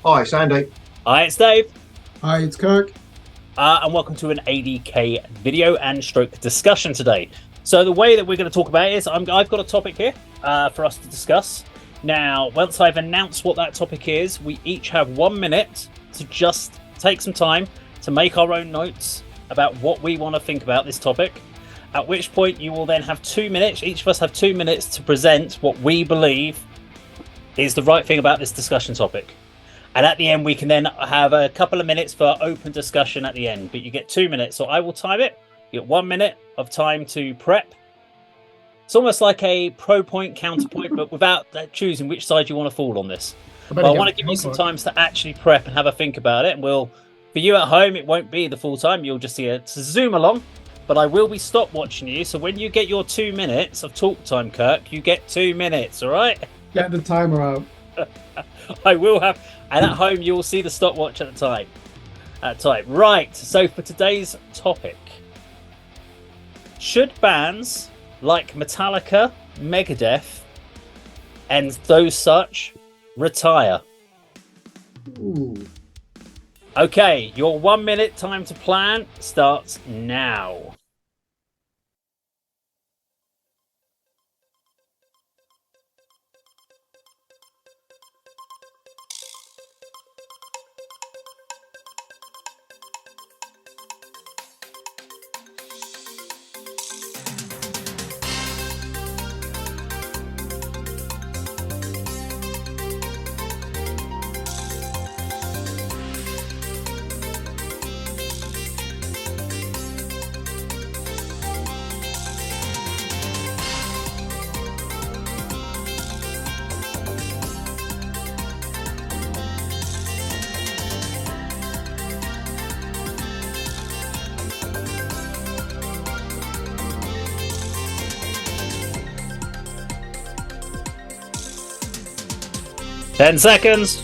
Hi, it's Andy. Hi, it's Dave. Hi, it's Kirk. And welcome to an A.D.K video and stroke discussion today. So the way that we're going to talk about it is I've got a topic here for us to discuss. Now, once I've announced what that topic is, we each have 1 minute to just take some time to make our own notes about what we want to think about this topic. At which point you will then have 2 minutes, each of us have 2 minutes to present what we believe is the right thing about this discussion topic. And at the end, we can then have a couple of minutes for open discussion at the end. But you get 2 minutes. So I will time it. You get 1 minute of time to prep. It's almost like a pro point, counterpoint, but without choosing which side you want to fall on this. But I want to give you some time to actually prep and have a think about it. And for you at home, it won't be the full time. You'll just see it to zoom along. But I will be stop watching you. So when you get your 2 minutes of talk time, Kirk, you get 2 minutes. All right? Get the timer out. I will have. And at home, you will see the stopwatch at the time. Right, so for today's topic, should bands like Metallica, Megadeth, and those such retire? Ooh. Okay, your 1 minute time to plan starts now. Ten seconds.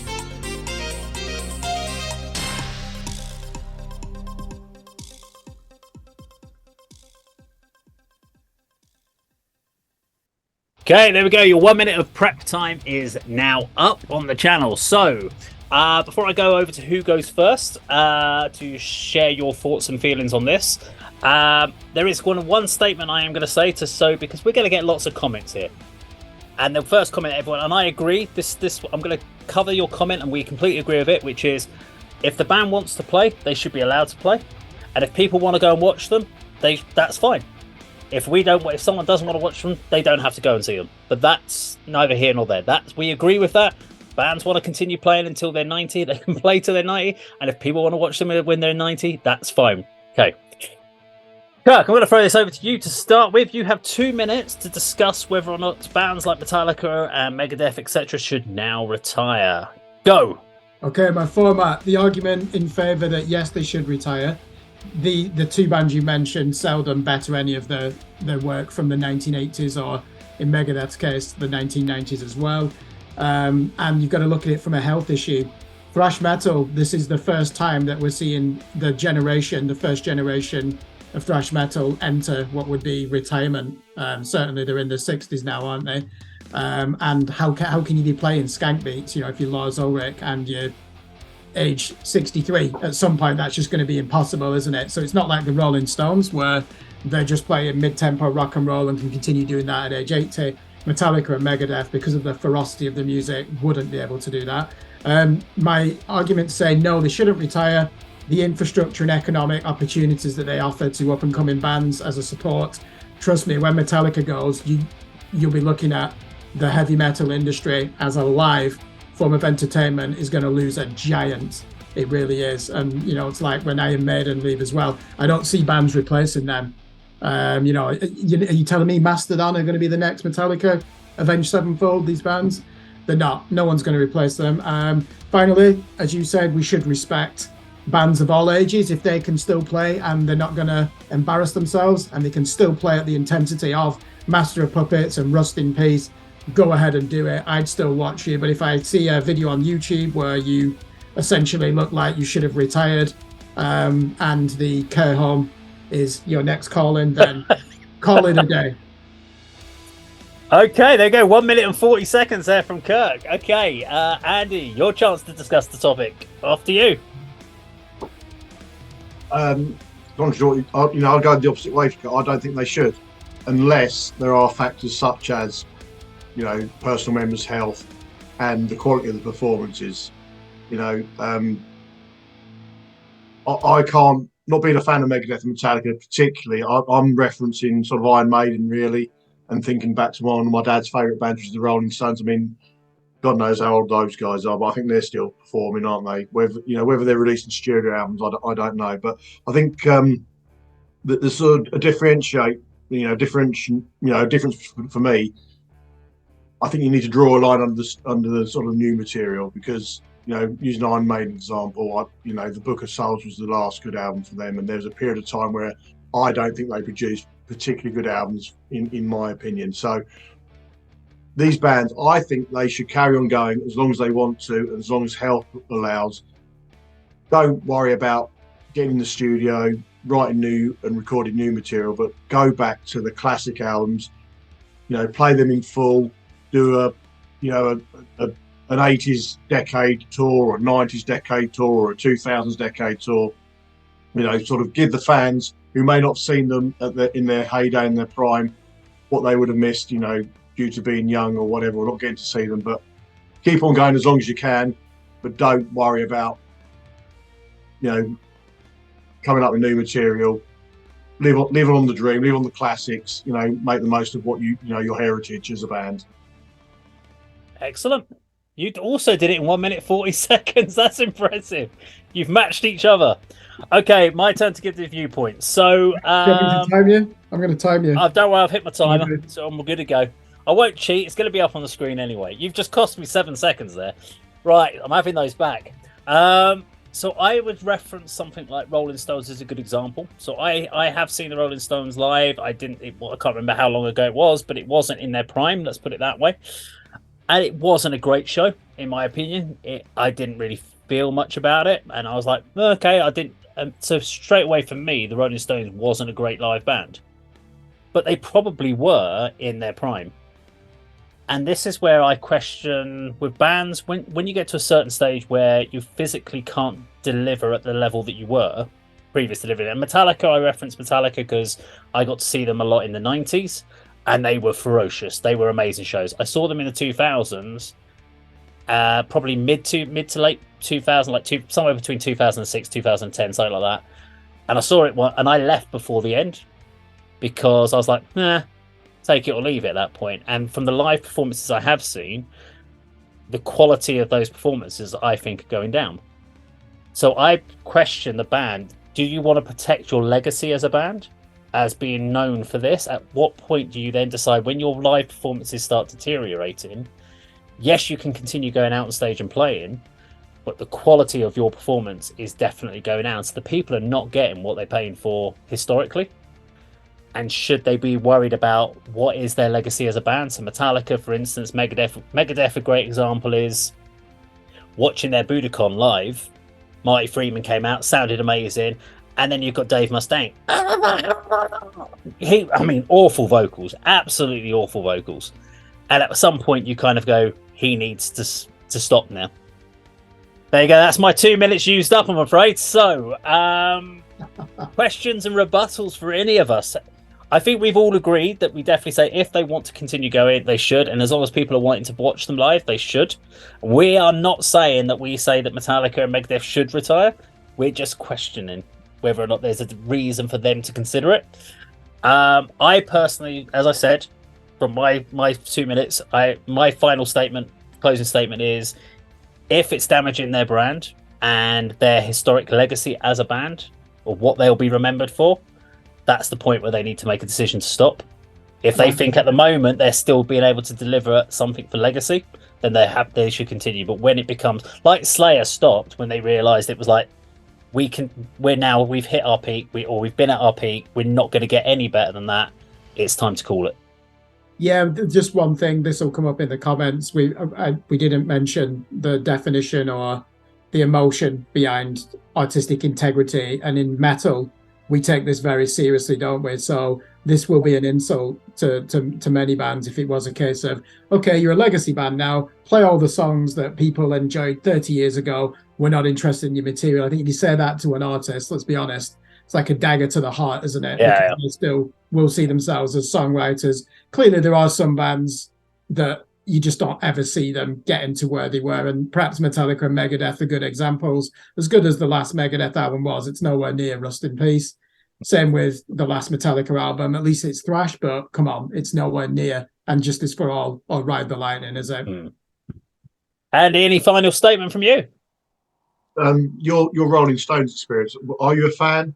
Okay, there we go. Your 1 minute of prep time is now up on the channel. So, before I go over to who goes first to share your thoughts and feelings on this, there is one statement I am going to say because we're going to get lots of comments here. And the first comment, everyone, and I agree. This I'm going to cover your comment, and we completely agree with it. Which is, if the band wants to play, they should be allowed to play, and if people want to go and watch them, that's fine. If someone doesn't want to watch them, they don't have to go and see them. But that's neither here nor there. We agree with that. Bands want to continue playing until they're 90. They can play till they're 90, and if people want to watch them when they're 90, that's fine. Okay. Kirk, I'm going to throw this over to you to start with. You have 2 minutes to discuss whether or not bands like Metallica and Megadeth, etc., should now retire. Go. Okay, my format. The argument in favour that yes, they should retire. The two bands you mentioned seldom better any of their work from the 1980s, or in Megadeth's case, the 1990s as well. And you've got to look at it from a health issue. Thrash metal, this is the first time that we're seeing the first generation of thrash metal enter what would be retirement. Certainly they're in their 60s now, aren't they? And how can you be playing skank beats, if you're Lars Ulrich and you're age 63? At some point that's just going to be impossible, isn't it? So it's not like the Rolling Stones where they're just playing mid-tempo rock and roll and can continue doing that at age 80. Metallica and Megadeth, because of the ferocity of the music, wouldn't be able to do that. My arguments say no, they shouldn't retire. The infrastructure and economic opportunities that they offer to up-and-coming bands as a support. Trust me, when Metallica goes, you'll be looking at the heavy metal industry as a live form of entertainment is going to lose a giant. It really is. And, it's like when Iron Maiden leave as well. I don't see bands replacing them. Are you telling me Mastodon are going to be the next Metallica, Avenged Sevenfold, these bands? They're not. No one's going to replace them. Finally, as you said, we should respect bands of all ages if they can still play and they're not going to embarrass themselves and they can still play at the intensity of Master of Puppets and Rust in Peace. Go ahead and do it. I'd still watch you. But if I see a video on YouTube where you essentially look like you should have retired and the care home is your next calling, then call it a day. Okay, there you go. 1 minute and 40 seconds there from Kirk. Okay, Andy, your chance to discuss the topic. After you. I'll go the opposite way. I don't think they should, unless there are factors such as, personal members' health and the quality of the performances. I can't, not being a fan of Megadeth and Metallica particularly, I'm referencing sort of Iron Maiden really, and thinking back to one of my dad's favourite bands, which is the Rolling Stones. I mean, God knows how old those guys are, but I think they're still performing, aren't they? Whether they're releasing studio albums, I don't know. But I think there's sort of a difference for me. I think you need to draw a line under the sort of new material because, using Iron Maiden example, the Book of Souls was the last good album for them, and there was a period of time where I don't think they produced particularly good albums, in my opinion. So these bands, I think they should carry on going as long as they want to, as long as health allows. Don't worry about getting in the studio, writing new and recording new material, but go back to the classic albums. Play them in full. Do an 80s decade tour, or a 90s decade tour, or a 2000s decade tour. Sort of give the fans who may not have seen them in their heyday, in their prime, what they would have missed, due to being young or whatever, or not getting to see them. But keep on going as long as you can, but don't worry about, coming up with new material. Live on the dream, live on the classics, make the most of what your heritage as a band. Excellent. You also did it in 1 minute 40 seconds. That's impressive. You've matched each other. Okay, my turn to give the viewpoint. So, I'm going to time you. Don't worry, I've hit my timer, so I'm good to go. I won't cheat. It's going to be up on the screen anyway. You've just cost me 7 seconds there. Right, I'm having those back. So I would reference something like Rolling Stones as a good example. So I have seen the Rolling Stones live. I can't remember how long ago it was, but it wasn't in their prime. Let's put it that way. And it wasn't a great show, in my opinion. I didn't really feel much about it, and I was like, okay, I didn't. So straight away for me, the Rolling Stones wasn't a great live band, but they probably were in their prime. And this is where I question with bands, when you get to a certain stage where you physically can't deliver at the level that you were previous delivery. And Metallica, I reference Metallica because I got to see them a lot in the 90s, and they were ferocious. They were amazing shows. I saw them in the 2000s, probably mid to late 2000, somewhere between 2006, 2010, something like that. And I saw it, and I left before the end because I was like, take it or leave it at that point. And from the live performances I have seen, the quality of those performances, I think, are going down. So I question the band. Do you want to protect your legacy as a band, as being known for this? At what point do you then decide, when your live performances start deteriorating, yes, you can continue going out on stage and playing, but the quality of your performance is definitely going down. So the people are not getting what they're paying for historically. And should they be worried about what is their legacy as a band? So Metallica, for instance, Megadeth, a great example is watching their Budokan live. Marty Friedman came out, sounded amazing, and then you've got Dave Mustaine. Awful vocals, absolutely awful vocals. And at some point, you kind of go, he needs to stop now. There you go. That's my 2 minutes used up, I'm afraid. So, questions and rebuttals for any of us. I think we've all agreed that we definitely say if they want to continue going, they should. And as long as people are wanting to watch them live, they should. We are not saying that we say that Metallica and Megadeth should retire. We're just questioning whether or not there's a reason for them to consider it. I personally, as I said, from my 2 minutes, my final statement, closing statement is, if it's damaging their brand and their historic legacy as a band, or what they'll be remembered for, that's the point where they need to make a decision to stop. If they think at the moment they're still being able to deliver something for legacy, then they should continue. But when it becomes like Slayer stopped when they realised it was like, we've hit our peak, we've been at our peak, we're not going to get any better than that. It's time to call it. Yeah, just one thing. This will come up in the comments. We didn't mention the definition or the emotion behind artistic integrity, and in metal, we take this very seriously, don't we? So this will be an insult to many bands if it was a case of, okay, you're a legacy band now, play all the songs that people enjoyed 30 years ago. We're not interested in your material. I think if you say that to an artist, let's be honest, it's like a dagger to the heart, isn't it? Yeah, because they still will see themselves as songwriters. Clearly, there are some bands that you just don't ever see them getting to where they were. And perhaps Metallica and Megadeth are good examples. As good as the last Megadeth album was, it's nowhere near Rust in Peace. Same with the last Metallica album. At least it's thrash, but come on, it's nowhere near And Justice for All or Ride the Lightning, is it? Andy, any final statement from you? Your Rolling Stones experience. Are you a fan?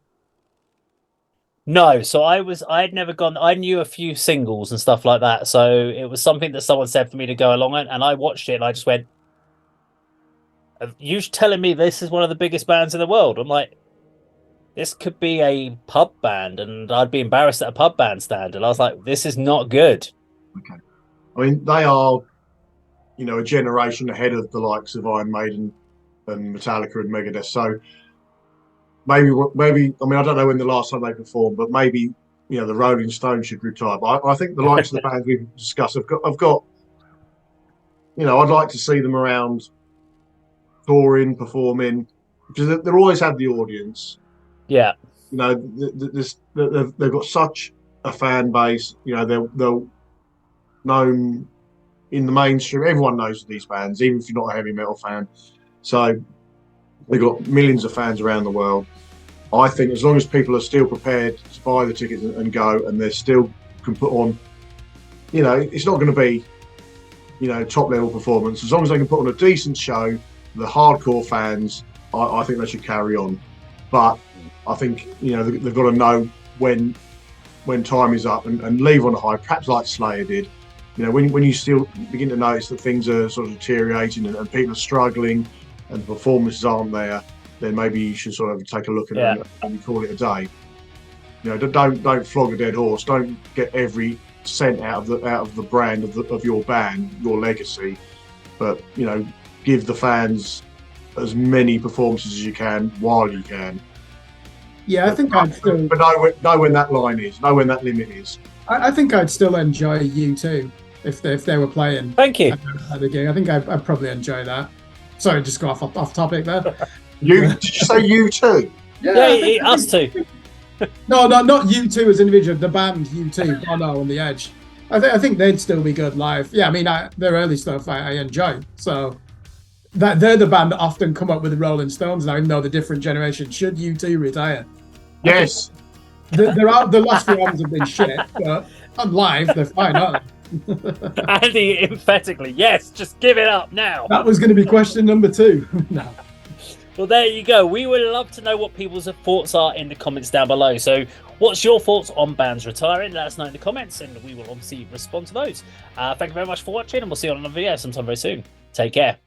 No, so I'd never gone. I knew a few singles and stuff like that, so it was something that someone said for me to go along it, and I watched it and I just went, "You telling me this is one of the biggest bands in the world?" I'm like, this could be a pub band, and I'd be embarrassed at a pub bandstand, and I was like, this is not good. Okay, I mean they are, a generation ahead of the likes of Iron Maiden and Metallica and Megadeth. So maybe I mean I don't know when the last time they performed, but maybe the Rolling Stones should retire. But I think the likes of the bands we've discussed have got I'd like to see them around, touring, performing, because they've always had the audience. Yeah, they've got such a fan base. They're known in the mainstream. Everyone knows these bands, even if you're not a heavy metal fan. So they've got millions of fans around the world. I think as long as people are still prepared to buy the tickets and go, and they still can put on, it's not going to be, top level performance. As long as they can put on a decent show, the hardcore fans, I think they should carry on. But I think they've got to know when time is up and leave on a high, perhaps like Slayer did. When you still begin to notice that things are sort of deteriorating and people are struggling and the performances aren't there, then maybe you should sort of take a look at it and call it a day. Don't flog a dead horse. Don't get every cent out of the brand of your band, your legacy. But give the fans as many performances as you can while you can. Yeah, I think I'd still. But know when that line is. Know when that limit is. I think I'd still enjoy U2 if they were playing. Thank you. At the gig, I think I'd probably enjoy that. Sorry, just go off topic there. Did you say U2? Yeah, us too. No, not U2 as individual. The band U2, Bono and The Edge. I think they'd still be good live. Yeah, I mean, their early stuff I enjoy. So that they're the band that often come up with the Rolling Stones now, even though the different generation. Should U2 retire? Yes. The last few albums have been shit, but on live they're fine, aren't they? Andy, emphatically, yes, just give it up now. That was going to be question number 2. No. Well, there you go. We would love to know what people's thoughts are in the comments down below. So what's your thoughts on bands retiring? Let us know in the comments, and we will obviously respond to those. Thank you very much for watching, and we'll see you on another video sometime very soon. Take care.